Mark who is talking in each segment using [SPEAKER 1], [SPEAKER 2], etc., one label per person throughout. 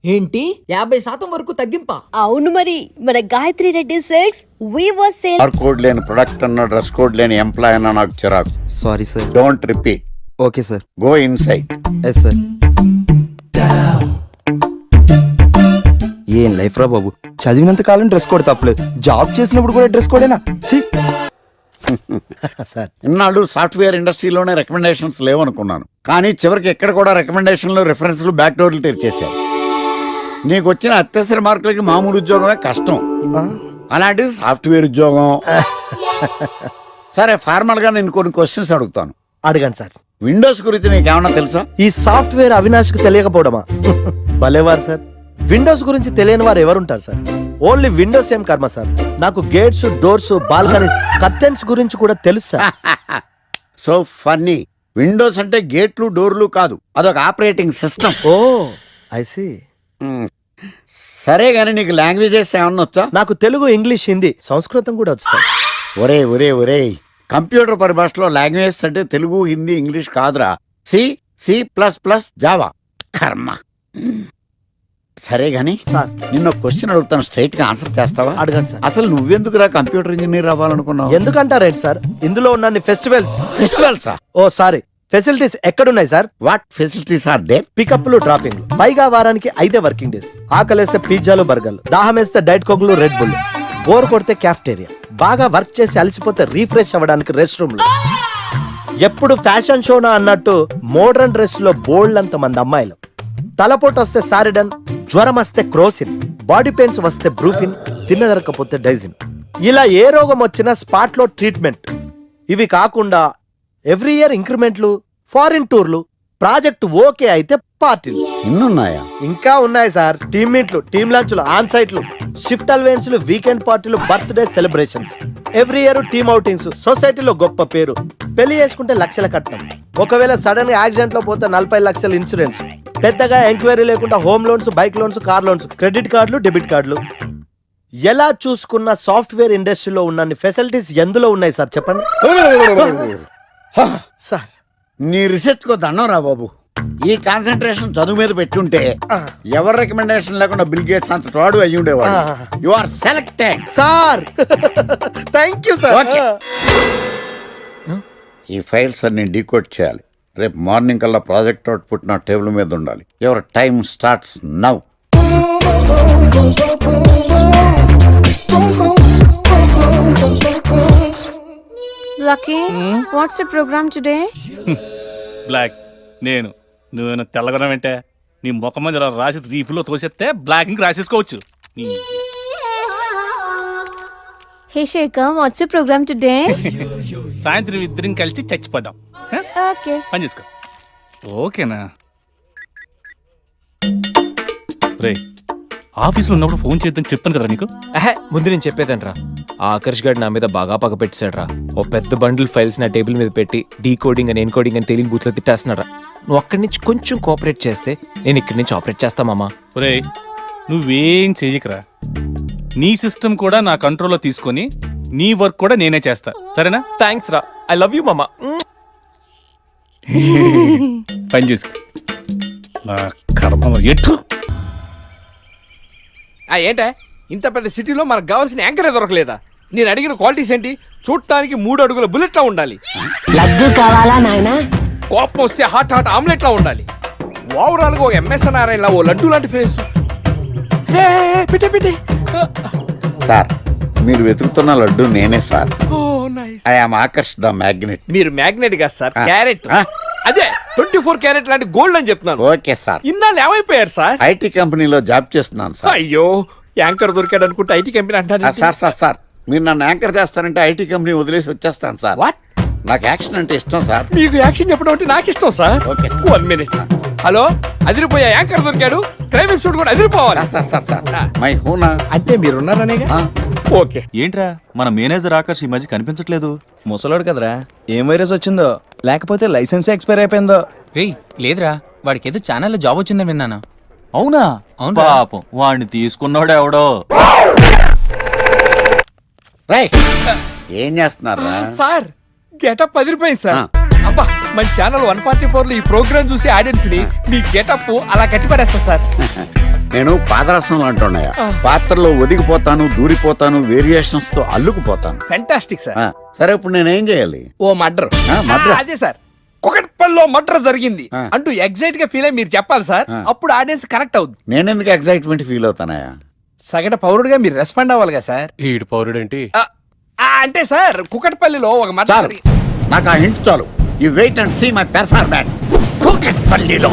[SPEAKER 1] ఏంటి 50% వరకు తగ్గింపా?
[SPEAKER 2] అవును మరి మన Gayatri Reddy silks weaver sale.
[SPEAKER 3] R code లేని ప్రొడక్ట్ అన్న డ్రెస్ కోడ్ లేని ఎంప్లాయ్ అన్న నాకు చిరాకు.
[SPEAKER 4] Sorry sir.
[SPEAKER 3] Don't repeat.
[SPEAKER 4] Okay sir.
[SPEAKER 3] Go inside.
[SPEAKER 4] Yes sir. ఏం లైఫ్ రా బాబు, చదివినంత కాలం డ్రెస్ కోడ్ తప్పలేదు, జాబ్ చేసినప్పుడు కూడా డ్రెస్ కోడేనా?
[SPEAKER 3] సార్ ఇన్నాళ్ళు సాఫ్ట్వేర్ ఇండస్ట్రీలోనే రికమెండేషన్స్ లేవనుకున్నాను, కానీ చివరికి ఎక్కడ కూడా రికమెండేషన్లు రిఫరెన్స్లు బ్యాక్ డోర్లు తెరిచేశారు. నీకు వచ్చిన అత్యవసర మార్కులకి మామూలు ఉద్యోగమే కష్టం, అలాంటిది సాఫ్ట్వేర్ ఉద్యోగం. సరే ఫార్మల్ గా నేను కొన్ని క్వశ్చన్స్ అడుగుతాను.
[SPEAKER 4] అడగండి సార్.
[SPEAKER 3] విండోస్ గురించి నీకేమన్నా తెలుసా?
[SPEAKER 4] ఈ సాఫ్ట్వేర్ అవినాష్ కు తెలియకపోవడమా? భలేవారు సార్. విండోస్ గురించి తెలియని వారు ఎవరుంటారు సార్? ఓన్లీ విండోస్ ఏం కర్మ సార్, నాకు గేట్స్, డోర్స్, బాల్కనీస్, కర్టెన్స్ గురించి కూడా తెలుసు సార్.
[SPEAKER 3] So funny. విండోస్ అంటే గేట్లు డోర్లు కాదు, అదొక operating system.
[SPEAKER 4] Oh I see.
[SPEAKER 3] సరే గానీ నీకు లాంగ్వేజెస్ ఏమన్నా వచ్చా?
[SPEAKER 4] నాకు తెలుగు, ఇంగ్లీష్, హిందీ, సంస్కృతం కూడా వచ్చు సార్.
[SPEAKER 3] ఒరే కంప్యూటర్ పరిభాషలో లాంగ్వేజ్ అంటే తెలుగు, హిందీ, ఇంగ్లీష్ కాదురా, C++, జావా. కర్మ. సరే గాని
[SPEAKER 4] సార్
[SPEAKER 3] నిన్న క్వశ్చన్ అడుగుతాను, స్ట్రైట్ గా ఆన్సర్ చేస్తావా?
[SPEAKER 4] అడగండి సార్.
[SPEAKER 3] అసలు నువ్వెందుకురా కంప్యూటర్ ఇంజనీర్ అవ్వాలనుకున్నావు?
[SPEAKER 4] ఎందుకంటారేంటి సార్, ఇందులో ఉన్న
[SPEAKER 3] ఫెస్టివల్సా?
[SPEAKER 4] ఓ సారీ, ఫెసిలిటీస్ ఎక్కడున్నాయి sir?
[SPEAKER 3] What facilities are there?
[SPEAKER 4] పికప్లు, డ్రాపింగ్లు, పైగా వారానికి 5 వర్కింగ్ డేస్. ఆకలేస్తే పిజ్జాలు, బర్గర్లు, దాహం వేస్తే డైట్ కోక్లు, రెడ్ బుల్, బోర్ కొడితే క్యాఫ్టేరియా, బాగా వర్క్ చేసి అలసిపోతే రీఫ్రెష్ అవ్వడానికి రెస్ట్ రూమ్లు. ఎప్పుడు ఫ్యాషన్ షోనా అన్నట్టు మోడర్న్ డ్రెస్ లో బోల్డ్ అంత మంది అమ్మాయిలు. తలపోటు వస్తే సారిడన్, జ్వరం వస్తే క్రోసిన్, బాడీ పెయిన్స్ వస్తే బ్రూఫిన్, తిన్నదరకపోతే డైజిన్. ఇలా ఏ రోగం వచ్చినా స్పాట్ లో ట్రీట్మెంట్. ఇవి కాకుండా ఎవ్రీ ఇయర్ ఇంక్రిమెంట్లు, ఫారిన్ టూర్లు, ప్రాజెక్ట్ ఓకే అయితే పార్టీలు.
[SPEAKER 3] ఇన్నున్నాయా?
[SPEAKER 4] ఇంకా ఉన్నాయి సార్. టీమ్ మీట్లు, టీమ్ లంచ్లు, ఆన్ సైట్లు, షిఫ్ట్ అలవెన్స్లు, వీకెండ్ పార్టీలు, birthday celebrations, every year team outings, సొసైటీలో గొప్ప పేరు, పెళ్లి చేసుకుంటే లక్షల కట్నం, ఒకవేళ సడన్ గా యాక్సిడెంట్ లో పోతే 40 లక్షల ఇన్సూరెన్స్, పెద్దగా ఎంక్వైరీ లేకుండా home loans, bike loans, car loans, credit కార్డులు, డెబిట్ కార్డులు. ఎలా చూసుకున్న సాఫ్ట్వేర్ ఇండస్ట్రీలో ఉన్న ఫెసిలిటీస్ ఎందులో ఉన్నాయి సార్ చెప్పండి సార్.
[SPEAKER 3] నీ రీసెర్చ్ కో దండం రా బాబు. ఈ కాన్సన్ట్రేషన్ చదువు మీద పెట్టుంటే ఎవరి రికమెండేషన్ లేకుండా బిల్ గేట్స్ అంత తోడు అయ్యి ఉండేవాడు. You are selected
[SPEAKER 4] sir. Thank you sir.
[SPEAKER 3] ఈ ఫైల్స్ అన్ని డీకోడ్ చేయాలి. రేపు మార్నింగ్ కల్లా ప్రాజెక్ట్ అవుట్పుట్ నా టేబుల్ మీద ఉండాలి. Your time starts now.
[SPEAKER 5] Lucky, what's the program today?
[SPEAKER 6] బ్లాక్. నువ్వేనా తెల్లగొన వెంటే నీ ముఖం మీద రాసి రీఫ్లో తోసేస్తే బ్లాక్ ఇంక రాసేసుకోవచ్చు.
[SPEAKER 5] Hey Shekhar, what's the program today?
[SPEAKER 6] సాయంత్రం ఇద్దరం కలిసి చచ్చిపోదాం.
[SPEAKER 5] Okay.
[SPEAKER 6] పని చేసుకో. ఓకేనా? రే, ఆఫీస్లో ఉన్నప్పుడు ఫోన్ చేద్దాం చెప్తాను కదా నీకు.
[SPEAKER 7] ముందు నేను చెప్పేదంట్రా, ఆ ఆకర్ష్ గారు నా మీద బాగా పగ పెట్టాడురా. ఓ పెద్ద బండిల్ ఫైల్స్ నా టేబుల్ మీద పెట్టి డీకోడింగ్ అని ఎన్కోడింగ్ అని తెలియని బూత్లో తిట్టేస్తున్నారా. నువ్వు అక్కడి నుంచి కొంచెం కోఆపరేట్ చేస్తే నేను ఇక్కడి నుంచి ఆపరేట్ చేస్తా మామా.
[SPEAKER 6] రే, నువ్వేం చెయ్యకరా. నీ సిస్టమ్ కూడా నా కంట్రోల్లో తీసుకొని నీ వర్క్ కూడా నేనే చేస్తా, సరేనా?
[SPEAKER 7] థ్యాంక్స్ రా, ఐ లవ్ యూ మామా.
[SPEAKER 6] పని చేసుకో. నా కర్మ ఎటు.
[SPEAKER 8] ఏంటే ఇంత పెద్ద సిటీలో మనకు కావాల్సిన యాంకరే దొరకలేదా? నేను అడిగిన క్వాలిటీస్ ఏంటి? చూడటానికి 3 అడుగుల బుల్లెట్లా ఉండాలి,
[SPEAKER 2] లడ్డు కావాలా నాయనా?
[SPEAKER 8] కోపం వస్తే హాట్ ఆమ్లెట్లా ఉండాలి, ఓవరాల్ గా ఒక ఎంఎస్ నారాయణలా ఓ లడ్డు లాంటి ఫేస్. పెట్టే
[SPEAKER 3] సార్, మీరు వెతుకుతున్న లడ్డు నేనే sir.
[SPEAKER 8] Oh nice.
[SPEAKER 3] I am Akarsh the magnet.
[SPEAKER 8] మీరు మ్యాగ్నెట్ గా సార్, క్యారెట్. అదే 24 క్యారెట్ లాంటి గోల్డ్ అని చెప్తున్నాను.
[SPEAKER 3] Okay sir.
[SPEAKER 8] ఇన్నాళ్ళు ఏమైపోయారు సార్?
[SPEAKER 3] ఐటీ కంపెనీలో జాబ్ చేస్తున్నాను సార్.
[SPEAKER 8] అయ్యో, యాంకర్ దొరికాడు అనుకుంటే ఐటీ కంపెనీ అంటాను.
[SPEAKER 3] సార్ మీరు నన్ను యాంకర్ చేస్తారంటే ఐటీ కంపెనీ వదిలేసి వచ్చేస్తాను సార్.
[SPEAKER 8] వాట్?
[SPEAKER 3] నాకు యాక్షన్ అంటే ఇష్టం సార్.
[SPEAKER 8] మీకు యాక్షన్ చెప్పడం అంటే నాకు ఇష్టం sir.
[SPEAKER 3] Okay sir.
[SPEAKER 8] 1 minute. Hello, అదిరిపోయా యాంకర్ దొరికాడు, క్రైమ్ ఎపిసోడ్ కూడా అదిరిపోవాలి.
[SPEAKER 3] సార్ మై హూనా
[SPEAKER 8] అంటే మీరున్నారనేగా. ఓకే.
[SPEAKER 9] ఏంట్రా మన మేనేజర్ ఆకర్ష్ ఈ మధ్య కనిపించట్లేదు?
[SPEAKER 4] ముసలోడు కదరా, ఏం వైరస్ వచ్చిందో, లేకపోతే లైసెన్స్ ఎక్స్పైర్ అయిపోయిందో.
[SPEAKER 10] రేయ్ లేదురా, వాడికి ఏదో ఛానల్లో జాబ్ వచ్చిందని విన్నాను.
[SPEAKER 9] అవునా?
[SPEAKER 10] అవునురా.
[SPEAKER 9] పాపం వాడిని తీసుకున్నాడు ఎవడో.
[SPEAKER 3] రైట్. ఏం చేస్తున్నారు
[SPEAKER 8] సార్, గెటప్ అదిరిపోయింది సార్. అబ్బా, మన ఛానల్ 144 లో ఈ ప్రోగ్రామ్ చూసి ఆడియన్స్ ని మీ గెటప్ అలా కట్టిపడేస్తా సార్.
[SPEAKER 3] నేను పాదరసం అంటున్నాయా, పాత్రలో ఒదిగిపోతాను, దూరిపోతాను, వేరియేషన్స్ తో అల్లుకుపోతాను.
[SPEAKER 8] Fantastic sir.
[SPEAKER 3] ఆ, సరే ఇప్పుడు నేనేం చేయాలి?
[SPEAKER 8] ఓ మర్డర్.
[SPEAKER 3] మర్డర్?
[SPEAKER 8] అదే సార్, కుకట్పల్లిలో మర్డర్ జరిగింది
[SPEAKER 3] ఆ.
[SPEAKER 8] అంటూ ఎగ్జైట్ గా ఫీల్ అయ్యి మీరు చెప్పాలి సార్.
[SPEAKER 3] ఆ.
[SPEAKER 8] అప్పుడు ఆడియన్స్ కనెక్ట్ అవుద్ది.
[SPEAKER 3] నేనెందుకు ఎగ్జైట్మెంట్ ఫీల్ అవుతానయా?
[SPEAKER 8] సగటు పౌరుడిగా మీరు రెస్పాండ్ అవ్వాలి కదా సార్.
[SPEAKER 6] ఈడు పౌరుడేంటి?
[SPEAKER 8] అంటే సార్ కుకట్పల్లిలో ఒక మర్డర్
[SPEAKER 3] చాలు, నాకు ఆ హింట్ చాలు. You wait and see my performance. కూకట్పల్లిలో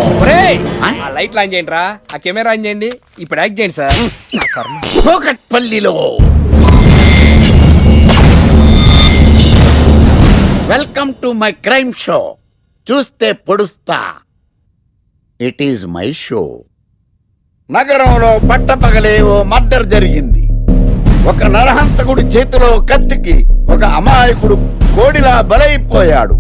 [SPEAKER 8] ఆ లైట్లు ఆన్ చేయండి రా, ఆ కెమెరా ఆన్ చేయండి, ఇప్పుడు యాక్ట్ చేయండి సార్. నా కర్మ.
[SPEAKER 3] కూకట్పల్లిలో welcome to my crime show. చూస్తే పొడుస్తా, ఇట్ ఈజ్ మై షో. నగరంలో పట్టపగలే ఓ మర్డర్ జరిగింది. ఒక నరహంతకుడి చేతిలో కత్తికి ఒక అమాయకుడు కోడిలా బలైపోయాడు.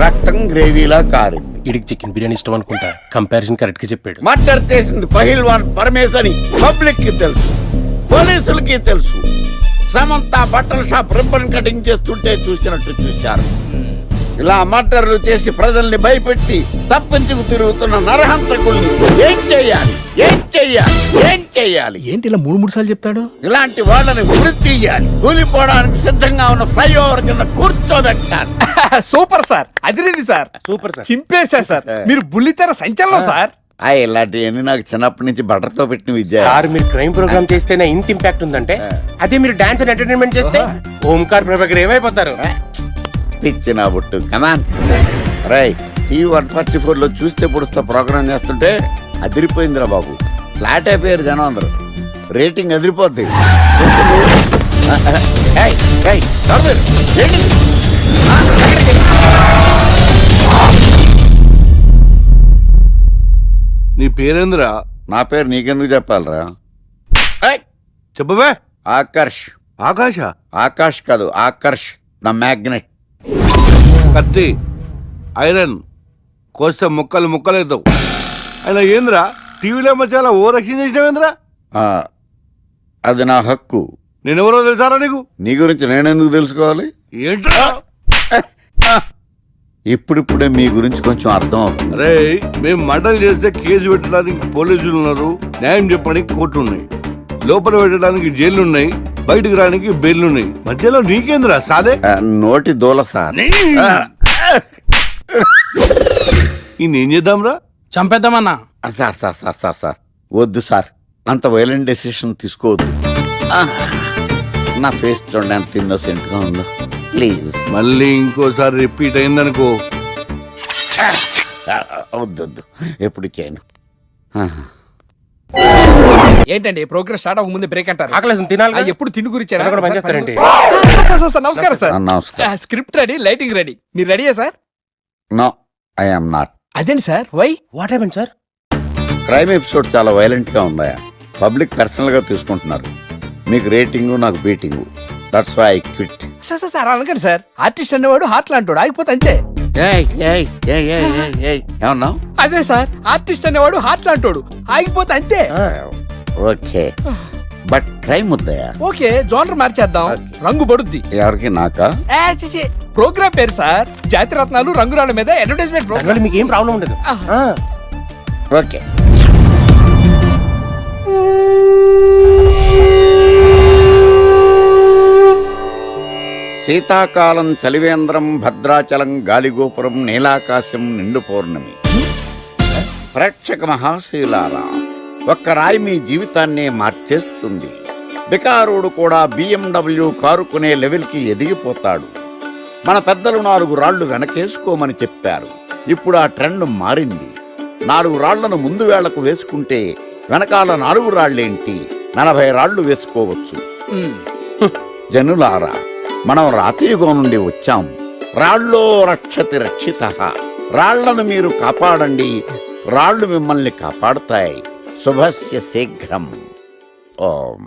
[SPEAKER 3] రక్తం గ్రేవీలా కారింది.
[SPEAKER 6] ఇడికి చికెన్ బిర్యానీ ఇష్టం అనుకుంటా, కంపారిజన్ కరెక్ట్ గా చెప్పాడు.
[SPEAKER 3] మర్డర్ చేసింది పహిల్వాన్ పరమేశ్ అని పబ్లిక్ కి తెలుసు, పోలీసులకి తెలుసు. సమంత బట్టల షాప్ రిబ్బన్ కటింగ్ చేస్తుంటే చూసినట్టు చూశారు. ఇలా మర్డర్లు చేసి ప్రజల్ని భయపెట్టి తప్పించుకు తిరుగుతున్న నరహంతకుల్ని ఏం చెయ్యాలి, ఏం చెయ్యాలి, ఏం చెయ్యాలి?
[SPEAKER 8] ఏంటి ఇలా మూడు సార్లు చెప్తాడు?
[SPEAKER 3] ఇలాంటి వాళ్ళని ఉరి తీయాలి. కూలిపోవడానికి సిద్ధంగా ఉన్న ఫ్లైఓవర్ కింద కూర్చోబెట్టాలి.
[SPEAKER 8] సూపర్ సార్, అదిరింది సార్,
[SPEAKER 6] సూపర్ సార్.
[SPEAKER 8] చింపేశా సార్. మీరు బుల్లితెర సంచలనం సార్.
[SPEAKER 3] ఇలాంటివన్నీ నాకు చిన్నప్పటి నుంచి బట్టర్తో పెట్టిన విద్య.
[SPEAKER 11] సార్ మీరు క్రైమ్ ప్రోగ్రామ్ చేస్తేనే ఇంత ఇంపాక్ట్ ఉందంటే, అదే మీరు డాన్స్ అండ్ ఎంటర్టైన్మెంట్ చేస్తే ఓంకార్ ప్రభాకర్ ఏమైపోతారు?
[SPEAKER 3] పిచ్చిన బుట్టు కమాన్. రై T144 లో చూస్తే పొడుస్తా ప్రోగ్రామ్ చేస్తుంటే అదిరిపోయిందిరా బాబు. ఫ్లాట్ అయిపోయారు జనం అందరూ. రేటింగ్ అదిరిపోద్ది. ఏయ్, ఏయ్, ఎవరు మీరు? ఏంటి? ఎక్కడికి?
[SPEAKER 11] నీ పేరేంద్రా?
[SPEAKER 3] నా పేరు నీకెందుకు చెప్పాలరా?
[SPEAKER 11] చెప్పవే.
[SPEAKER 3] ఆకర్ష్.
[SPEAKER 11] ఆకాశ?
[SPEAKER 3] ఆకాష్ కాదు, ఆకర్ష్ ద మ్యాగ్నెట్.
[SPEAKER 11] కత్తి, ఐరన్ కోస్తే ముక్కలు ముక్కలేద్దావు. అయినా ఏంద్రా టీవీలో చాలా ఓ రక్షణ చేసినావేంద్రా?
[SPEAKER 3] అది నా హక్కు.
[SPEAKER 11] నేనెవరో తెలుసారా నీకు?
[SPEAKER 3] నీ గురించి నేనెందుకు తెలుసుకోవాలి?
[SPEAKER 11] ఏంట్రా?
[SPEAKER 3] ఇప్పుడిప్పుడే మీ గురించి కొంచెం అర్థం అవుతుంది.
[SPEAKER 11] అరే మేము మర్డర్ చేస్తే కేసు పెట్టడానికి పోలీసులు ఉన్నారు, న్యాయం చెప్పడానికి కోర్టు ఉన్నాయి, లోపల పెట్టడానికి జైలు ఉన్నాయి, బయటకు రానికి బెయిల్ ఉన్నాయి. మధ్యలో నీకేంద్రా సాదే?
[SPEAKER 3] నోటి దూల సార్.
[SPEAKER 11] ఏం చేద్దాంరా?
[SPEAKER 10] చంపేద్దామన్నా.
[SPEAKER 3] Sir sir sir sir sir వద్దు సార్, అంత వైలెంట్ డెసిషన్ తీసుకోవద్దు. నా ఫేస్ చూడండి ఎంత ఇన్నోసెంట్ గా ఉందో. ప్లీజ్
[SPEAKER 11] మళ్ళీ ఇంకోసారి రిపీట్ అయిందనుకో.
[SPEAKER 3] వద్దొద్దు, ఎప్పుడు చేయను.
[SPEAKER 8] ఏంటండి ప్రోగ్రెస్ స్టార్ట్ అవ్వక ముందే బ్రేక్ అంటారు?
[SPEAKER 11] ఆకలేసం తినాలి.
[SPEAKER 8] ఎప్పుడు తిండి గురించి
[SPEAKER 11] పనిచేస్తారండి.
[SPEAKER 8] నమస్కారం సార్.
[SPEAKER 3] నమస్కారం.
[SPEAKER 8] Script ready, lighting ready. మీరు రెడీయా sir?
[SPEAKER 3] No, I am not.
[SPEAKER 8] అదేంటి sir, why?
[SPEAKER 11] What happen sir?
[SPEAKER 3] Crime episode చాలా వైలెంట్ గా ఉందా? పబ్లిక్ పర్సనల్ గా తీసుకుంటున్నారు. మీకు రేటింగ్, నాకు beating. That's why I quit.
[SPEAKER 8] Sir sir sir అనకండి సార్. ఆర్టిస్ట్ అనేవాడు హార్ట్ లాంటాడు, ఆగిపోతే అంతే.
[SPEAKER 3] ఏమన్నావు?
[SPEAKER 8] అదే సార్, ఆర్టిస్ట్ అనేవాడు హార్ట్ లాంటాడు, ఆగిపోతే అంతే.
[SPEAKER 3] ఓకే, బట్ క్రైమ్ వద్దయా?
[SPEAKER 8] ఓకే, జోనర్ మార్చేద్దాం, రంగు పడుద్ది.
[SPEAKER 3] ఎవరికి? నాకా?
[SPEAKER 8] ప్రోగ్రామ్ పేరు సార్ జాతిరత్నాలు రంగురాళ్ళ మీద అడ్వర్టైజ్మెంట్ ప్రోగ్రామ్.
[SPEAKER 11] మీకు ఏం ప్రాబ్లం ఉండదు.
[SPEAKER 3] ఓకే. శీతాకాలం చలివేంద్రం, భద్రాచలం గాలిగోపురం, నీలాకాశం, నిండు పౌర్ణమి. ప్రేక్షక మహాశీలారా, ఒక్క రాయి మీ జీవితాన్నే మార్చేస్తుంది. బికారుడు కూడా BMW కారు కొనే లెవెల్కి ఎదిగిపోతాడు. మన పెద్దలు 4 రాళ్లు వెనకేసుకోమని చెప్పారు. ఇప్పుడు ఆ ట్రెండ్ మారింది. 4 రాళ్లను ముందు వేళ్లకు వేసుకుంటే వెనకాల 4 రాళ్లేంటి 40 రాళ్లు వేసుకోవచ్చు. జనులారా, మనం రాతియుగం నుండి వచ్చాం. రాళ్ళో రక్షతి రక్షిత. రాళ్లను మీరు కాపాడండి, రాళ్లు మిమ్మల్ని కాపాడుతాయి. శుభస్య శీఘ్రం. ఓం.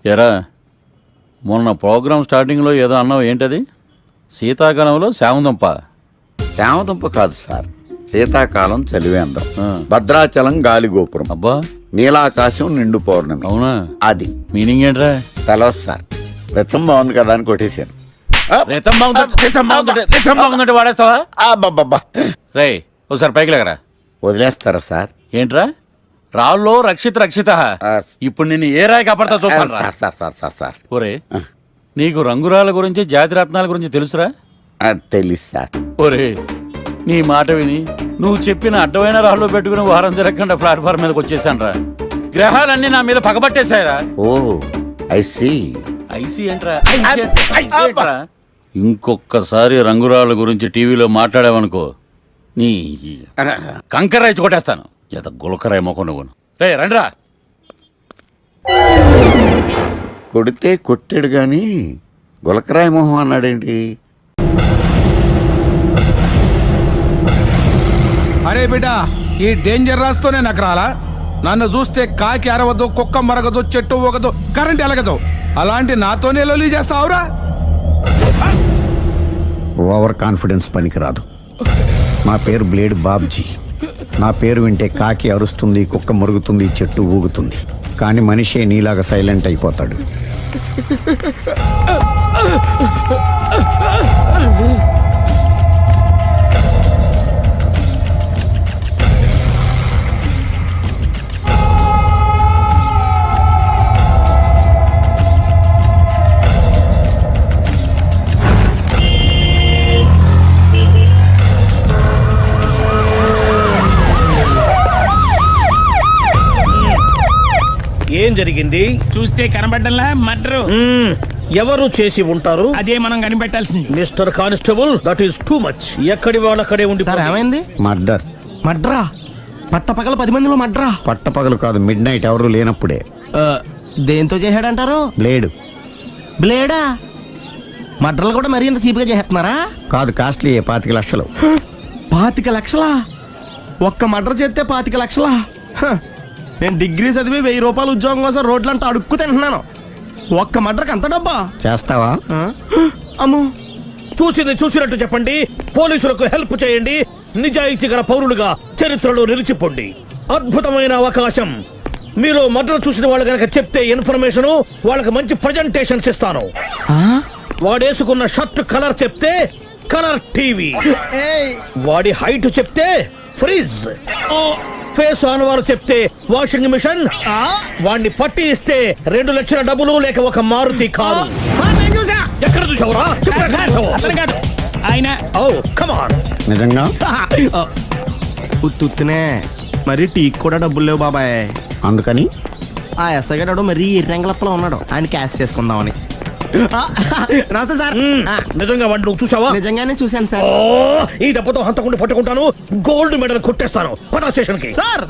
[SPEAKER 9] ఎరా, మొన్న ప్రోగ్రామ్ స్టార్టింగ్లో ఏదో అన్నావు, ఏంటది? శీతాకాలంలో శామందంప?
[SPEAKER 3] శామదుంప కాదు సార్, శీతాకాలం చలివేంద్రం, భద్రాచలం గాలిగోపురం,
[SPEAKER 9] అబ్బా,
[SPEAKER 3] నీలాకాశం, నిండు పౌర్ణమి.
[SPEAKER 9] అవునా?
[SPEAKER 3] అది
[SPEAKER 9] మీనింగ్ ఏంట్రా?
[SPEAKER 3] తెలవదు సార్, రతం బాగుంది కదా అని కొట్టేశాను.
[SPEAKER 9] రితం బాగుందంటే వాడేస్తావా?
[SPEAKER 3] అబ్బబ్బబ్బా.
[SPEAKER 9] రేయ్ ఒకసారి పైకి లేకరా.
[SPEAKER 3] వదిలేస్తారా సార్?
[SPEAKER 9] ఏంట్రా రాళ్ళో రక్షిత ఇప్పుడు నిన్ను ఏ రాయి కాపాడతా చూస్తాను రా.
[SPEAKER 3] సార్ సార్ సార్ సార్
[SPEAKER 9] ఒరే నీకు రంగురాళ్ళ గురించి జాతిరత్నాల గురించి తెలుసురా?
[SPEAKER 3] తెలీదు సార్.
[SPEAKER 9] ఒరే నీ మాట విని నువ్వు చెప్పిన అడ్డమైన రాళ్ళు పెట్టుకుని వారం తిరగకుండా ప్లాట్ఫామ్ మీదకి వచ్చేసాను రా. గ్రహాలన్నీ నా మీద పగబట్టేశాయరా.
[SPEAKER 3] ఓ ఐ సీ.
[SPEAKER 9] ఐసీ ఏంట్రా? ఇంకొక్కసారి రంగురాళ్ళ గురించి టీవీలో మాట్లాడావనుకో నీ కంకర్రాయి కొట్టేస్తాను. జత గులకరాయి మొక్క నువ్వును. రే రండ్రా.
[SPEAKER 3] కొడితే కొట్టాడు గాని గులకరాయి మొహం అన్నాడేంటి?
[SPEAKER 8] అరే బిడ్డ, ఈ డేంజర్ రాస్తూనే నాకు రాలా? నన్ను చూస్తే కాకి అరవదు, కుక్క మరగదు, చెట్టు ఊగదు, కరెంట్ ఎలగదు. అలాంటి నాతోనే లొల్లి చేస్తావురా?
[SPEAKER 12] ఓవర్ కాన్ఫిడెన్స్ పనికిరాదు. నా పేరు బ్లేడ్ బాబ్జీ. నా పేరు వింటే కాకి అరుస్తుంది, కుక్క మురుగుతుంది, చెట్టు ఊగుతుంది. కానీ మనిషే నీలాగా సైలెంట్ అయిపోతాడు.
[SPEAKER 4] ఏం జరిగింది?
[SPEAKER 8] చూస్తే కనబడ్డంలా మర్డరు.
[SPEAKER 4] ఎవరు చేసి ఉంటారు?
[SPEAKER 8] అదే మనం కనిపెట్టాల్సింది.
[SPEAKER 4] Mister constable, that is too much. ఎక్కడి వాళ్ళక్కడే ఉండి.
[SPEAKER 8] ఏమైంది?
[SPEAKER 12] మర్డర్.
[SPEAKER 8] మడ్రా? పట్టపగల 10 మందిలో మడ్రా?
[SPEAKER 12] పట్టపగలు కాదు, మిడ్ నైట్ ఎవరు లేనప్పుడే.
[SPEAKER 8] దేంతో చేశాడంటారు?
[SPEAKER 12] బ్లేడ్.
[SPEAKER 8] బ్లేడా? మడ్రలు కూడా మరీ ఇంత చీప్గా చేస్తున్నారా?
[SPEAKER 12] కాదు, కాస్ట్లీ 25 లక్షలు.
[SPEAKER 8] 25 లక్షలా? ఒక్క మడ్ర చేస్తే 25 లక్షలా? నేను డిగ్రీ చదివి 1000 రూపాయలు ఉద్యోగం కోసం రోడ్లంతా అడుక్కు తింటున్నాను. ఒక్క మడ్రకు అంత డబ్బా?
[SPEAKER 12] చేస్తావా?
[SPEAKER 8] అమ్మో.
[SPEAKER 4] చూసింది చూసినట్టు చెప్పండి. పోలీసులకు హెల్ప్ చేయండి. నిజాయితీ గల పౌరులుగా చరిత్రలో నిలిచిపోండి. అద్భుతమైన అవకాశం. మీరు మర్డర్ చూసిన వాళ్ళు కనుక చెప్తే ఇన్ఫర్మేషన్, వాళ్ళకి మంచి ప్రజెంటేషన్స్ ఇస్తాను. వాడేసుకున్న షర్ట్ కలర్ చెప్తే కలర్ టీవీ, వాడి హైట్ చెప్తే ఫ్రిజ్, ఫేస్ ఆన్ వారు చెప్తే వాషింగ్ మిషన్, వాడిని పట్టి ఇస్తే 2 లక్షల డబ్బులు లేక ఒక మారుతి కారు. ఎక్కడ చూసావురా? ఆయన
[SPEAKER 12] నిజంగా
[SPEAKER 8] ఉత్తునే మరి టీకి కూడా డబ్బులు లేవు బాబాయ్.
[SPEAKER 12] అందుకని
[SPEAKER 8] ఆ ఎస్ఐ గారు మరీ ఎర్రంగలప్పలో ఉన్నాడు. ఆయన క్యాష్ చేసుకుందామని. నమస్తే సార్.
[SPEAKER 4] నిజంగా వాడిని నువ్వు చూసావా?
[SPEAKER 8] నిజంగానే చూశాను సార్.
[SPEAKER 4] ఈ దెబ్బతో హంతకుండా పట్టుకుంటాను, గోల్డ్ మెడల్ కొట్టేస్తాను. పద స్టేషన్ కి.
[SPEAKER 8] సార్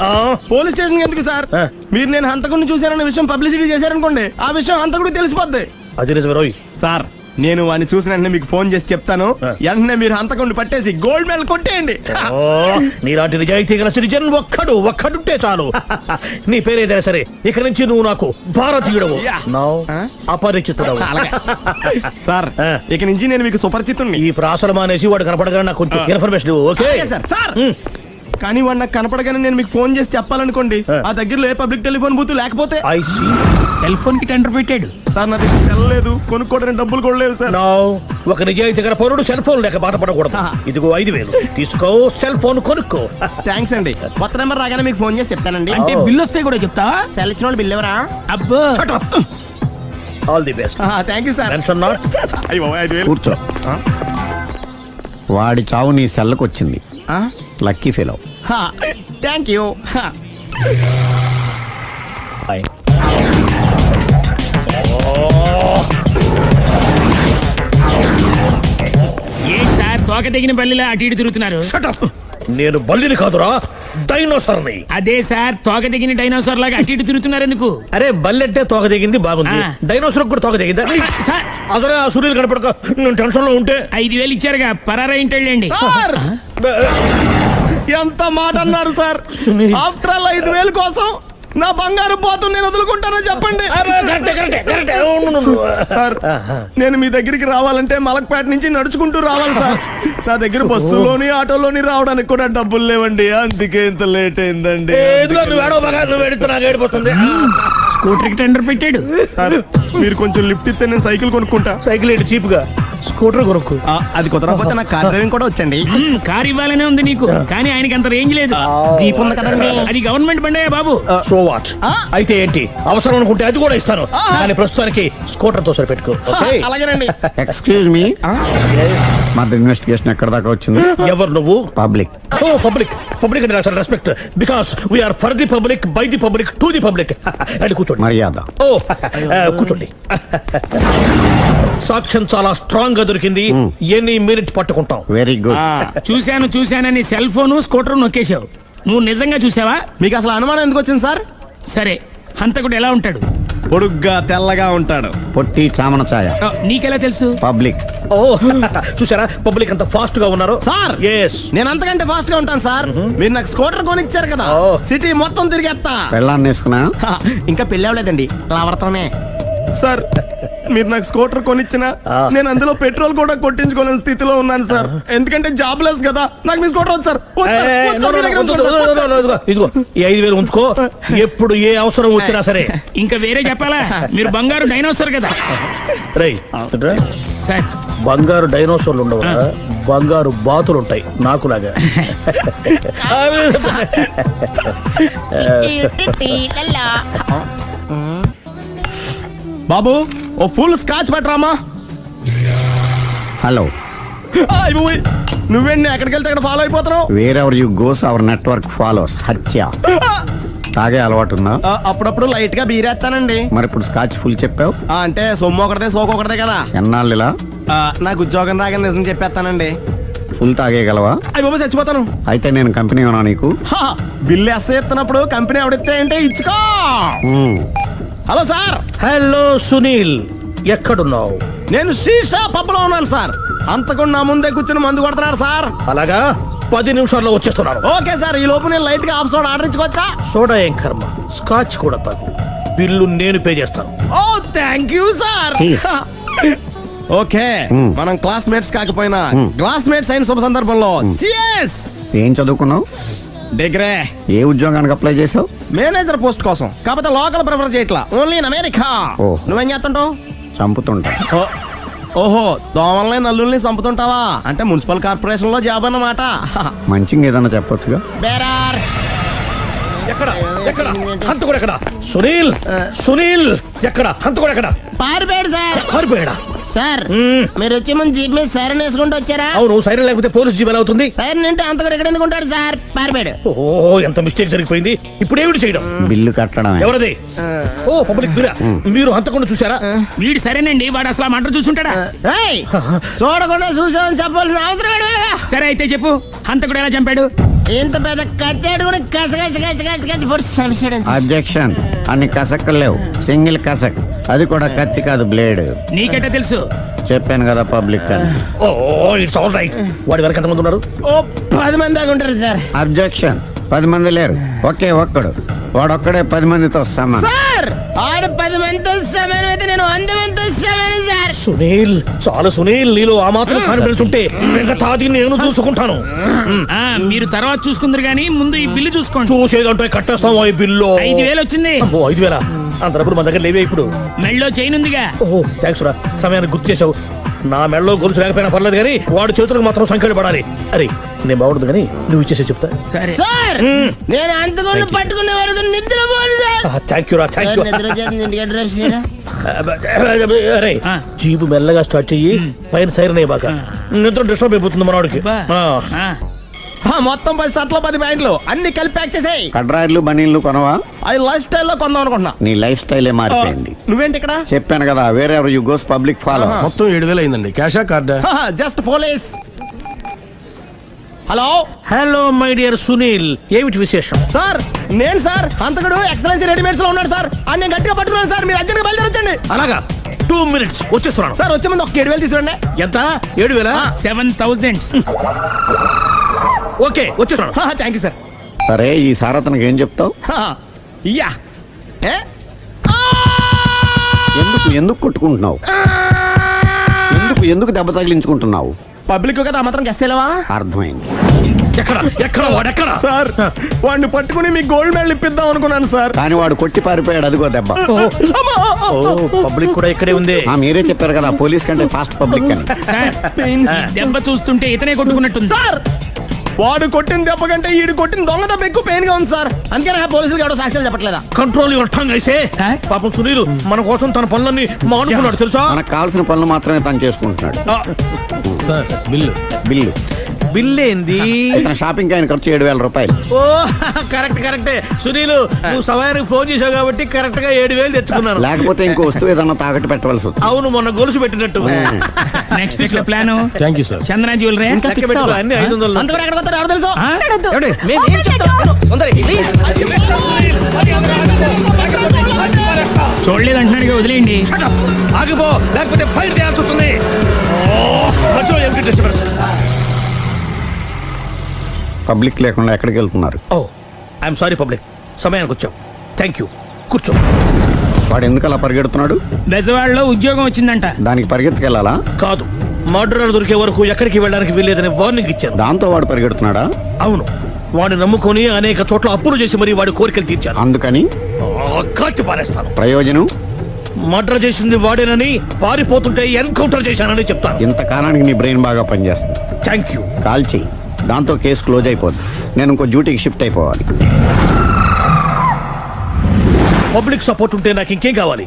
[SPEAKER 8] పోలీస్ స్టేషన్ ఎందుకు సార్? మీరు నేను హంతకుడిని చూశానన్న విషయం పబ్లిసిటీ చేశారనుకోండి, ఆ విషయం హంతకుడికి తెలిసిపోద్ది.
[SPEAKER 4] అది నిజమే రోయ్.
[SPEAKER 8] సార్ నేను వాడిని చూసిన వెంటనే మీకు ఫోన్ చేసి చెప్తాను. వెంటనే మీరు హంతకుడిని పట్టేసి గోల్డ్ మెడల్ కొట్టేయండి.
[SPEAKER 4] నీలాంటి నిజాయితీ గల సిటిజన్ ఒక్కడుంటే చాలు. నీ పేరేదైనా సరే, ఇక నుంచి నువ్వు నాకు భారతీయుడవు, అపరిచితుడవు.
[SPEAKER 8] సార్ ఇక నుంచి నేను మీకు సుపరిచితుడిని.
[SPEAKER 4] ఈ ప్రాసలు మానేసి వాడు కనపడగానే నాకు కొంచెం ఇన్ఫర్మేషన్ ఓకే
[SPEAKER 8] సార్. కానీ వాడు నాకు కనపడగానే నేను మీకు ఫోన్ చేసి చెప్పాలనుకోండి, ఆ దగ్గరలో ఏ పబ్లిక్ టెలిఫోన్ బూత్ లేకపోతే.
[SPEAKER 4] సెల్ ఫోన్ కి టెండర్ పెట్టాడు
[SPEAKER 8] సార్. నా దగ్గర సెల్ లేదు, కొనుక్కోవడానికి డబ్బులు కూడా లేవు సార్.
[SPEAKER 4] ఒక నిజాయితీ గల పౌరుడు సెల్ ఫోన్ లేక బాధపడకూడదు. ఇదిగో 5000 తీసుకో, సెల్ ఫోన్ కొనుక్కో.
[SPEAKER 8] థ్యాంక్స్ అండి. కొత్త నెంబర్ రాగానే మీకు ఫోన్ చేసి చెప్తానండి.
[SPEAKER 4] అంటే బిల్ వస్తే కూడా చెప్తా?
[SPEAKER 8] సెల్ ఇచ్చిన వాళ్ళు బిల్ ఎవరా?
[SPEAKER 4] అబ్బో, all the best.
[SPEAKER 8] Thank you sir.
[SPEAKER 4] Tension not.
[SPEAKER 12] కూర్చో. వాడి చావు నీ సెల్లకు వచ్చింది. Lucky fellow.
[SPEAKER 8] Thank you.
[SPEAKER 10] ఏంటి సార్ తోక తెగిన బల్లిలా అటు ఇటు తిరుగుతున్నారు?
[SPEAKER 4] నేను బల్లిని కాదురా, డైనోసార్ని.
[SPEAKER 10] అదే సార్ తోక తెగిన డైనోసార్ లాగా అటు ఇటు తిరుగుతున్నారు ఎందుకు?
[SPEAKER 4] అరే బల్లెట్టే తోక దిగింది బాగుంది, డైనోసార్ కూడా తోక దిగిందా? అసలే ఆ సూర్యులు కనపడక నేను టెన్షన్ లో ఉంటే
[SPEAKER 10] 5000 ఇచ్చారుగా, పరారా ఇంటండి.
[SPEAKER 8] ఎంత మాట అన్నారు సార్? ఆఫ్టర్ ఆల్ 5000 కోసం నా బంగారు పోతు నేను వదులుకుంటానని చెప్పండి సార్. నేను మీ దగ్గరికి రావాలంటే మలక్పేట నుంచి నడుచుకుంటూ రావాలి సార్. నా దగ్గర బస్సులోని ఆటోలోని రావడానికి కూడా డబ్బులు లేవండి, అందుకే ఇంత లేట్ అయిందండి.
[SPEAKER 10] స్కూటర్ కి టెండర్ పెట్టాడు
[SPEAKER 8] సార్. మీరు కొంచెం లిఫ్ట్ ఇస్తే నేను సైకిల్ కొనుక్కుంటా.
[SPEAKER 4] సైకిల్ ఏంటి చీప్ గా?
[SPEAKER 8] స్కూటర్ కొనుక్కు అది కుదరకపోతే నాకు కార్ డ్రైవింగ్ కూడా వచ్చండి.
[SPEAKER 1] కార్ ఇవ్వాలనే ఉంది నీకు, కానీ ఆయనకి అంత రేంజ్ లేదు.
[SPEAKER 8] జీప్ ఉంది కదండి.
[SPEAKER 1] అది గవర్నమెంట్ బండే బాబు.
[SPEAKER 8] సో వాట్ అయితే ఏంటి, అవసరం అనుకుంటే అది కూడా ఇస్తాను, కానీ ప్రస్తుతానికి స్కూటర్ తో సరిపెట్టుకో. అలాగేనండి.
[SPEAKER 12] ఎక్స్క్యూజ్ మీ, మా ఇన్వెస్టిగేషన్ ఎక్కడ దాకా వచ్చింది?
[SPEAKER 8] ఎవరు నువ్వు?
[SPEAKER 12] పబ్లిక్.
[SPEAKER 8] ఓ పబ్లిక్. పబ్లిక్ అంటే నాకు respect, because we are for the public, by the public, to the public. అండి కూర్చోండి.
[SPEAKER 12] మర్యాద.
[SPEAKER 8] ఓ కూర్చోండి. సాక్ష్యం చాలా స్ట్రాంగ్ గా దొరికింది, ఎన్ని మినిట్ పట్టుకుంటాం.
[SPEAKER 12] Very good.
[SPEAKER 1] చూశానని సెల్ ఫోను స్కూటర్ నొక్కేశావు. నువ్వు నిజంగా చూసావా?
[SPEAKER 8] మీకు అసలు అనుమానం ఎందుకు వచ్చింది సార్?
[SPEAKER 1] సరే, హంతకుడు ఎలా ఉంటాడు?
[SPEAKER 8] పొడుగ్గా తెల్లగా ఉంటాడు.
[SPEAKER 12] పొట్టి చామన ఛాయ.
[SPEAKER 1] నీకెలా తెలుసు?
[SPEAKER 12] పబ్లిక్.
[SPEAKER 8] ఓ చూసారా పబ్లిక్ అంత ఫాస్ట్ గా ఉన్నారు సార్. నేను అంతకంటే ఫాస్ట్ గా ఉంటాను సార్. మీరు నాకు స్కూటర్ కొనిచ్చారు కదా, సిటీ మొత్తం తిరిగేస్తా.
[SPEAKER 12] పెళ్ళాన్ని వేసుకున్నా?
[SPEAKER 8] ఇంకా పెళ్ళి అవ్వలేదండి, లావర్తోనే. సార్ మీరు నాకు స్కూటర్ కొనిచ్చిన నేను అందులో పెట్రోల్ కూడా కొట్టించుకోలేని స్థితిలో ఉన్నాను సార్. ఎందుకంటే జాబ్ లెస్ కదా, నాకు మీ స్కూటర్ వద్దు సార్. ఇదిగో ఈ 5,000 ఉంచుకో, ఎప్పుడు ఏ అవసరం వచ్చినా సరే.
[SPEAKER 1] ఇంకా వేరే చెప్పాలా? మీరు బంగారు డైనోసార్ కదా.
[SPEAKER 8] రై
[SPEAKER 1] సార్,
[SPEAKER 8] బంగారు డైనోసార్లు ఉండవు, బంగారు బాతులు ఉంటాయి నాకులాగా. బాబు ఓ ఫుల్ స్కాచ్ పెట్టరామా.
[SPEAKER 12] హలో.
[SPEAKER 8] నువ్వేండి ఎక్కడికి వెళ్తే అక్కడ ఫాలో అయిపోతున్నావు?
[SPEAKER 12] Wherever you goes our network follows. హత్య. తాగే అలవాటు ఉందా?
[SPEAKER 8] అప్పుడప్పుడు లైట్ గా బీరేస్తానండి.
[SPEAKER 12] మరి ఇప్పుడు స్కాచ్ ఫుల్ చెప్పావు
[SPEAKER 8] అంటే సొమ్ము ఒకటిదే సోకు ఒకటిదే కదా.
[SPEAKER 12] ఎన్నాళ్ళు ఇలా?
[SPEAKER 8] నాకు ఉద్యోగం రాగానే నిజం చెప్పేస్తానండి.
[SPEAKER 12] ఫుల్ తాగేయగలవా?
[SPEAKER 8] అయ్యి బాబు చచ్చిపోతాను.
[SPEAKER 12] అయితే నేను కంపెనీ ఉన్నా నీకు?
[SPEAKER 8] బిల్లు ఎస్ ఎత్తినప్పుడు కంపెనీ ఎవడితే అంటే ఇచ్చుకో. Hello sir. హలో సునీల్, ఎక్కడున్నావు? నేను శీషా పబ్ లో ఉన్నాను సార్. అంతకుండా నా ముందే కూర్చుని మందు కొడుతున్నాడు సార్. అలాగా, 10 నిమిషాల్లో వచ్చేస్తున్నాను. ఓకే సార్, ఈ లోపు నేను లైట్ గా హాఫ్ సోడా ఆర్డర్ ఇచ్చుకోవచ్చా? సోడా ఏం కర్మ, స్కాచ్ కూడా తాగు. బిల్లు నేను పే చేస్తాను. ఓ థ్యాంక్ యూ సార్. ఓకే, మనం క్లాస్మేట్స్ కాకపోయినా క్లాస్మేట్స్ అయిన శుభ సందర్భంలో cheers.
[SPEAKER 12] ఏం చదువుకున్నావు?
[SPEAKER 8] డిగ్రీ.
[SPEAKER 12] ఏ ఉద్యోగానికి అప్లై చేసావు?
[SPEAKER 8] మేనేజర్ పోస్ట్ కోసం, కాకపోతే లోకల్ ప్రిఫర్ చేయట్లా, ఓన్లీ ఇన్ అమెరికా. నువ్వేం చేస్తుంటావు?
[SPEAKER 12] చంపుతుంటా.
[SPEAKER 8] ఓహో, దోమల్ని నల్లుల్ని చంపుతుంటావా? అంటే మున్సిపల్ కార్పొరేషన్ లో జాబ్ అన్నమాట.
[SPEAKER 12] మంచిగా ఏదన్నా చెప్పొచ్చుగా.
[SPEAKER 8] ఎక్కడ ఎక్కడ హంతకుడు ఎక్కడ? సునీల్, సునీల్ ఎక్కడ హంతకుడు ఎక్కడ?
[SPEAKER 5] పారిపోయాడు సార్.
[SPEAKER 8] పారిపోయాడా?
[SPEAKER 5] సార్ మీరు వచ్చే ముందు జీప్ మీద సైరన్ వేసుకుంటూ వచ్చారా?
[SPEAKER 8] అవును, సైరన్ లేకపోతే పోలీస్ జీప్ ఎలా అవుతుంది?
[SPEAKER 5] సైరన్ అంటే అంతకుడు ఎక్కడ ఎందుకు ఉంటాడు సార్? పారిపోయాడు.
[SPEAKER 8] ఓ ఎంత మిస్టేక్ జరిగిపోయింది. ఇప్పుడు ఏమిటి చేయడం?
[SPEAKER 12] బిల్లు కట్టడం.
[SPEAKER 8] ఎవరిది? ఓ పబ్లిక్ బిల్లా. మీరు హంతకుండా చూసారా?
[SPEAKER 1] వీడు సరేనండి, వాడు అసలు మంట చూసుంటాడా?
[SPEAKER 5] చూడకుండా చూసామని చెప్పాల్సిన అవసరం లేదు.
[SPEAKER 1] సరే అయితే చెప్పు, హంతకుడు ఎలా చంపాడు?
[SPEAKER 5] ఇంత పెద్ద కచ్చాడు కూడా కచ్చ పొడి.
[SPEAKER 12] అబ్జెక్షన్. అన్ని కసక్కలు లేవు, సింగిల్ కసక్. అది కూడా కత్తి కాదు, బ్లేడ్.
[SPEAKER 1] నీకెట్టా తెలుసు?
[SPEAKER 12] చెప్పాను కదా పబ్లిక్ అని.
[SPEAKER 8] Oh it's all right. వాడి వరకు ఎంతమంది ఉన్నారు?
[SPEAKER 5] ఓ 10 మంది దాకా ఉంటారు సార్.
[SPEAKER 12] అబ్జెక్షన్. 10 మంది లేరు, ఒకే ఒక్కడు. వాడొక్కడే 10 మందితో సమానం.
[SPEAKER 5] సార్ ఆడు 10 మందితో సమానం అయితే నేను 100 మందితో సమానం సార్.
[SPEAKER 8] సునీల్, చాలా సునీల్, నీలో ఆ మాత్రం కాన్ఫిడెన్స్ ఉంటే తాది నేను చూసుకుంటాను.
[SPEAKER 1] మీరు తర్వాత చూసుకుందరు గానీ ముందు ఈ బిల్లు చూసుకోండి.
[SPEAKER 8] చూసేదంటే కట్టేస్తాం. ఈ బిల్లు
[SPEAKER 1] 5,000 వచ్చింది.
[SPEAKER 8] 5,000? అంత డబ్బులు మన దగ్గర లేవే ఇప్పుడు.
[SPEAKER 1] మెళ్ళో చైన్ ఉందిగా.
[SPEAKER 8] ఓహో థ్యాంక్స్ రా, సమయానికి గుర్తు చేసావు. నా మెడలో గొలుసు లేకపోయినా పర్లేదు కానీ వాడు చేతులకు మాత్రం సంఖ్యలు పడాలి. అరే నేను బాగుండదు కానీ నువ్వు ఇచ్చేసే చెప్తా.
[SPEAKER 1] సరే
[SPEAKER 5] సార్, నేను అంతకుండా పట్టుకునే వరకు నిద్రపోను సార్.
[SPEAKER 8] థ్యాంక్ యూ రా, థ్యాంక్ యూ.
[SPEAKER 5] నిద్ర చేస్తుంది, ఇంటికి అడ్రస్ చేయరా?
[SPEAKER 8] అరే జీబు మెల్లగా స్టార్ట్ చెయ్యి, పైన సైరన్ అయ్యాక నిద్ర డిస్టర్బ్ అయిపోతుంది మనవాడికి. మొత్తం 10 షర్ట్లు 10 ప్యాంట్లు అన్ని కలిపి ప్యాక్ చేసేయ్.
[SPEAKER 12] కడ్రాయిలు బనీళ్లు కొనవా?
[SPEAKER 8] అది లైఫ్ స్టైల్లో కొందాం అనుకుంటున్నా.
[SPEAKER 12] నీ లైఫ్ స్టైలే మారిపోయింది.
[SPEAKER 8] నువ్వేంటి ఇక్కడ?
[SPEAKER 12] చెప్పాను కదా, వేరే ఎవరు యు గోస్ పబ్లిక్ ఫాలో.
[SPEAKER 8] మొత్తం 7,000 అయిందండి. క్యాషా కార్డా? Just police. Hello hello my dear Sunil, ఏమిటి విశేషం? సార్ నేను సార్ అంతకుడు ఎక్సలెన్సీ రెడీమేడ్స్ లో ఉన్నాడు సార్. అని నేను గట్టిగా పట్టుకున్నాను సార్. మీరు అర్జెంట్గా బయలుదేరొచ్చండి. అలాగా, 2 minutes వచ్చేస్తున్నాను సార్. వచ్చే ముందు ఒక 7,000 తీసుకురండి. ఎంత? 7,000?
[SPEAKER 1] 7,000.
[SPEAKER 8] ఓకే వచ్చేస్తున్నాను. Thank you sir.
[SPEAKER 12] సరే, ఈ సారతనకి ఏం చెప్తావు?
[SPEAKER 8] ఇయ్యా
[SPEAKER 12] ఎందుకు కొట్టుకుంటున్నావు? ఎందుకు దెబ్బ తగిలించుకుంటున్నావు?
[SPEAKER 8] పబ్లిక్ కదా మాత్రం గెస్సేలవా?
[SPEAKER 12] అర్థమైంది.
[SPEAKER 1] ఎక్కడ వాడెక్కడ?
[SPEAKER 8] సార్ వాడిని పట్టుకుని మీకు గోల్డ్ మెడల్ ఇప్పిద్దాం అనుకున్నాను సార్.
[SPEAKER 12] కానీ వాడు కొట్టి పారిపోయాడు, అదిగో దెబ్బ.
[SPEAKER 8] పబ్లిక్ కూడా ఇక్కడే ఉంది.
[SPEAKER 12] మీరే చెప్పారు కదా పోలీస్ కంటే ఫాస్ట్ పబ్లిక్ అని.
[SPEAKER 1] సార్, ఈ దెబ్బ చూస్తుంటే ఇతనే కొట్టుకున్నట్టుంది.
[SPEAKER 8] సార్ వాడు కొట్టిన దెబ్బ కంటే ఈడు కొట్టిన దొంగ దెబ్బ ఎక్కువ పెయిన్ గా ఉంది సార్. అందుకే పోలీసులు ఎవడో సాక్ష్యాలు చెప్పట్లేదా?
[SPEAKER 1] కంట్రోల్ యువర్ టంగ్ అయితే.
[SPEAKER 8] పాపం సునీల్ మన కోసం తన పనులన్నీ మానుకున్నాడు తెలుసా?
[SPEAKER 12] మనకు కావాల్సిన పనులు మాత్రమే తను చేసుకుంటున్నాడు.
[SPEAKER 8] సార్ బిల్లు
[SPEAKER 12] బిల్లు
[SPEAKER 8] బిల్లు ఏంది?
[SPEAKER 12] ఇతను షాపింగ్ ఆయన ఖర్చు 7,000 రూపాయలు.
[SPEAKER 8] ఓ కరెక్టే సునీల్, నువ్వు సమయానికి ఫోన్ చేసావు కాబట్టి కరెక్ట్ గా 7,000 తెచ్చుకున్నాను.
[SPEAKER 12] లేకపోతే ఇంకో వస్తువు ఏదన్నా తాకట్టు పెట్టవలసి వస్తుంది.
[SPEAKER 8] అవును, మొన్న గొలుసు పెట్టినట్టు.
[SPEAKER 1] Next week plan
[SPEAKER 8] thank you sir.
[SPEAKER 1] Chandana jewellery
[SPEAKER 8] అన్ని 500. అంతవరకు ఎక్కడ పోతారు ఎవరు తెలుసు?
[SPEAKER 1] చూడలేదు అంటున్నాడు, వదిలేయండి.
[SPEAKER 8] ఆగిపో, లేకపోతే ఫైర్ చేయాల్సి వస్తుంది.
[SPEAKER 12] పబ్లిక్ లేకుండా ఎక్కడికి వెళ్తున్నారు?
[SPEAKER 8] ఓ ఐఎమ్ సారీ పబ్లిక్, సమయానికి వచ్చాం. థ్యాంక్ యూ, కూర్చో.
[SPEAKER 12] వాడు ఎందుకు అలా పరిగెడుతున్నాడు?
[SPEAKER 1] బెజవాడలో ఉద్యోగం వచ్చిందంట.
[SPEAKER 12] దానికి పరిగెత్తుకెళ్ళాలా?
[SPEAKER 8] కాదు, మర్డరర్ దొరికే వరకు ఎక్కడికి వెళ్ళడానికి వీల్లేదని వార్నింగ్ ఇచ్చాను.
[SPEAKER 12] దాంతో వాడు పరిగెడుతున్నాడా?
[SPEAKER 8] అవును, వాడిని నమ్ముకొని అనేక చోట్ల అప్పులు చేసి మరి వాడి కోరికలు తీర్చాను.
[SPEAKER 12] అందుకని
[SPEAKER 8] కాల్చి పారేస్తాను.
[SPEAKER 12] ప్రయోజనం?
[SPEAKER 8] మర్డర్ చేసింది వాడేనని, పారిపోతుంటే ఎన్కౌంటర్ చేశానని చెప్తాను.
[SPEAKER 12] ఇంతకాలానికి నీ బ్రెయిన్ బాగా పనిచేస్తుంది.
[SPEAKER 8] Thank you.
[SPEAKER 12] కాల్ చెయ్యి, దాంతో కేసు క్లోజ్ అయిపోద్ది. నేను ఇంకో డ్యూటీకి షిఫ్ట్ అయిపోవాలి.
[SPEAKER 8] పబ్లిక్ సపోర్ట్ ఉంటే నాకు ఇంకేం కావాలి?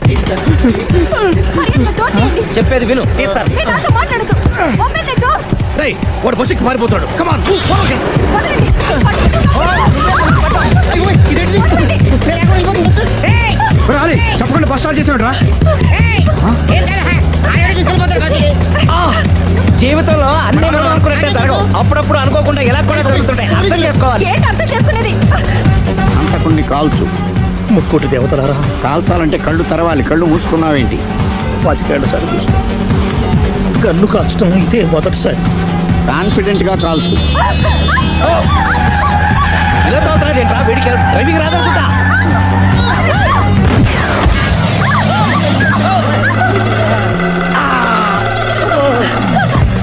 [SPEAKER 5] చెప్పేది విను.
[SPEAKER 8] రేయ్, వాడు బస్సుకి మారిపోతాడు. కమాన్
[SPEAKER 12] చెప్పకుండా బస్ స్టార్ట్ చేసాడు రా.
[SPEAKER 5] జీవితంలో అన్ని మనం అనుకున్నట్టే జరగవు. అప్పుడప్పుడు అనుకోకుండా ఎలా కూడా జరుగుతుంటాయి. అర్థం చేసుకోవాలి.
[SPEAKER 12] అంతకుని కాల్చు.
[SPEAKER 8] ముక్కోటి దేవతలారా,
[SPEAKER 12] కాల్చాలంటే కళ్ళు తెరవాలి. కళ్ళు మూసుకున్నావేంటి?
[SPEAKER 8] పాచికేళ్ళ సార్ చూసుకో. గన్ను కాల్చడం ఇదే మొదటిసారి.
[SPEAKER 12] కాన్ఫిడెంట్ గా కాల్చు.
[SPEAKER 5] ఇలా తాగుతున్నాడు ఏంట్రా? వీడికి డ్రైవింగ్ రాదనుకుంటా.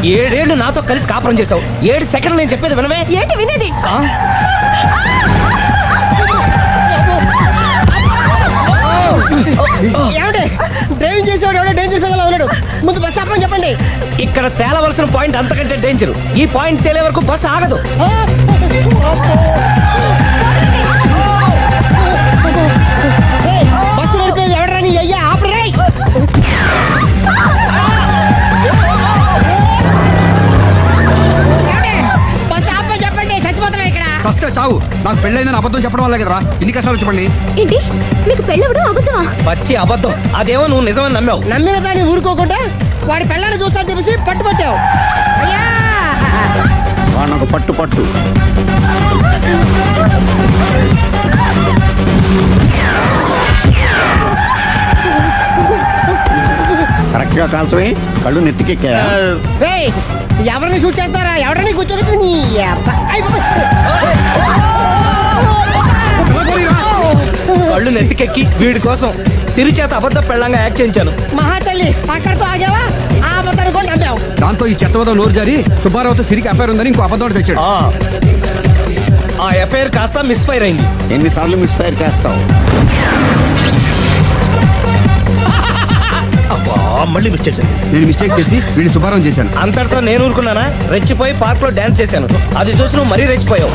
[SPEAKER 5] 7 ఏళ్ళు నాతో కలిసి కాపురం చేసావు. 7 సెకండ్లు నేను చెప్పేది వినవే?
[SPEAKER 2] ఏంటి వినేది?
[SPEAKER 5] డ్రైవింగ్ చేసేవాడు ఎవడో డేంజర్ ఫీల్ ఉన్నాడు. ముందు బస్ ఆపమని చెప్పండి. ఇక్కడ తేలవలసిన పాయింట్ అంతకంటే డేంజర్. ఈ పాయింట్ తేలే వరకు బస్ ఆగదు. బస్సు నడిపేది ఎవడని అయ్యా ఆపరే. బస్ ఆపమని చెప్పండి, చచ్చిపోతున్నా ఇక్కడ.
[SPEAKER 10] ఫస్ట్ చావు. నాకు పెళ్ళైందని అబద్ధం చెప్పడం వల్ల కదరా ఇన్ని కష్టాలు చెప్పండి.
[SPEAKER 2] ఏంటి మీకు పెళ్ళవడం అబద్ధమా?
[SPEAKER 5] పచ్చి అబద్ధం. అదేమో నువ్వు నిజమని నమ్మావు. నమ్మిన దాన్ని ఊరుకోకుండా వాడి పెళ్ళాన్ని చూస్తాను తెలిసి పట్టుబట్టావు.
[SPEAKER 12] వాడిని ఒక పట్టు పట్టు. కరెక్ట్ గా కాల్చవే. కళ్ళు నెత్తికెక్కా.
[SPEAKER 5] ఎవరిని షూట్ చేస్తారా? ఎవరిని కూర్చోవచ్చు. కళ్ళు నెత్తికెక్కి వీడి కోసం సిరి చేత అబద్ధ పెళ్ళంగా యాక్ట్ చేయించాను. మహాతల్లి అక్కడితో ఆగావా? ఆ అబద్ధాన్ని కూడా నమ్మావు.
[SPEAKER 10] దాంతో ఈ చెత్తవదో నోరు జారి సుబ్బారావుతో సిరికి అఫైర్ ఉందని ఇంకో అబద్ధం తెచ్చాడు.
[SPEAKER 5] ఆ ఎఫ్ఐఆర్ కాస్త మిస్ఫైర్ అయింది.
[SPEAKER 12] ఎన్నిసార్లు మిస్ఫైర్ చేస్తావు?
[SPEAKER 8] మళ్ళీ మిస్టేక్.
[SPEAKER 10] నేను మిస్టేక్ చేసి వీడిని సుబ్బారావు చేశాను.
[SPEAKER 5] అంతటితో నేను ఊరుకున్నానా? రెచ్చిపోయి పార్క్ లో డాన్స్ చేశాను. అది చూసి నువ్వు మరీ రెచ్చిపోయావు.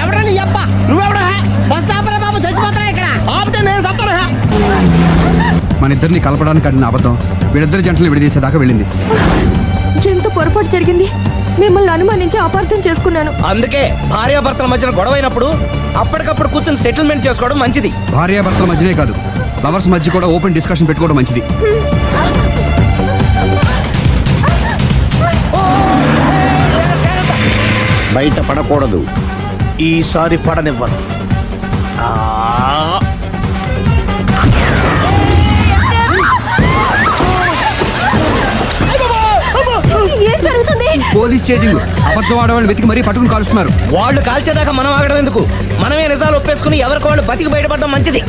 [SPEAKER 5] ఎవడని అబ్బా? నువ్వెవడా? బస్ ఆపరా బాబు, చచ్చిపోతున్నా ఇక్కడ. ఆపితే నేను సత్తానా?
[SPEAKER 10] మన ఇద్దరిని కలపడానికి ఆడిన అబద్ధం వీళ్ళిద్దరి జంటలు విడదీసేదాకా వెళ్ళింది.
[SPEAKER 2] ఎంత పొరపాటు జరిగింది. మిమ్మల్ని అనుమానించి అపార్థం చేసుకున్నాను.
[SPEAKER 5] అందుకే భార్యాభర్తల మధ్యన గొడవైనప్పుడు అప్పటికప్పుడు కూర్చొని సెటిల్మెంట్ చేసుకోవడం మంచిది.
[SPEAKER 10] భార్యాభర్తల మధ్యనే కాదు, లవర్స్ మధ్య కూడా ఓపెన్ డిస్కషన్ పెట్టుకోవడం మంచిది.
[SPEAKER 12] బయట పడకూడదు.
[SPEAKER 8] ఈసారి పడనివ్వను.
[SPEAKER 2] ఏం జరుగుతుంది?
[SPEAKER 10] Police chasing. అబద్ధం ఆడవాళ్ళు వెతికి మరీ పట్టుకుని కాలుస్తున్నారు.
[SPEAKER 5] వాళ్ళు కాల్చేదాకా మనం ఆగడం ఎందుకు? మనమే నిజాలు ఒప్పేసుకుని ఎవరికి వాళ్ళు బతికి బయటపడడం మంచిది.